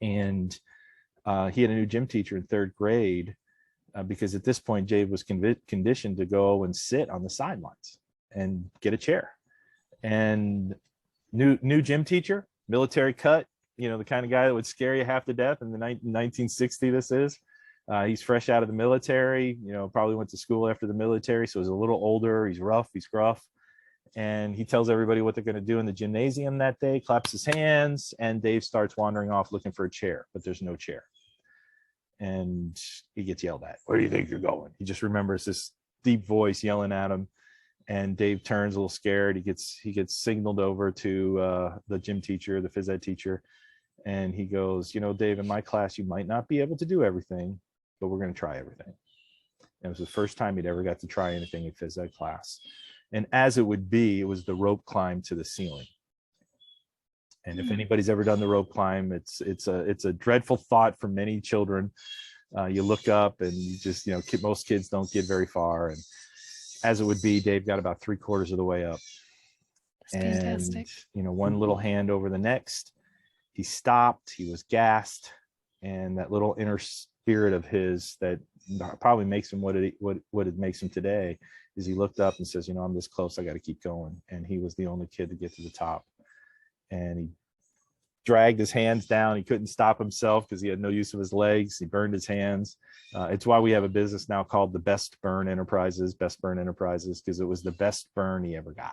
And he had a new gym teacher in third grade because at this point, Dave was conditioned to go and sit on the sidelines and get a chair. And new gym teacher, military cut, the kind of guy that would scare you half to death in the 1960 this is. He's fresh out of the military, probably went to school after the military, so he's a little older. He's rough, he's gruff. And he tells everybody what they're going to do in the gymnasium that day, claps his hands, and Dave starts wandering off looking for a chair, but there's no chair. And he gets yelled at. Where do you think you're going? He just remembers this deep voice yelling at him. And Dave turns a little scared. He gets signaled over to the gym teacher, the phys ed teacher. And he goes, Dave, in my class, you might not be able to do everything, but we're going to try everything. And it was the first time he'd ever got to try anything in phys ed class. And as it would be, it was the rope climb to the ceiling. And if anybody's ever done the rope climb, it's a dreadful thought for many children. You look up and you just, most kids don't get very far. And as it would be, Dave got about 3/4 of the way up. That's fantastic. And, one little hand over the next, he stopped, he was gassed. And that little inner spirit of his that probably makes him what it makes him today is he looked up and says, I'm this close, I got to keep going. And he was the only kid to get to the top. And he dragged his hands down. He couldn't stop himself because he had no use of his legs. He burned his hands. It's why we have a business now called the Best Burn Enterprises, because it was the best burn he ever got.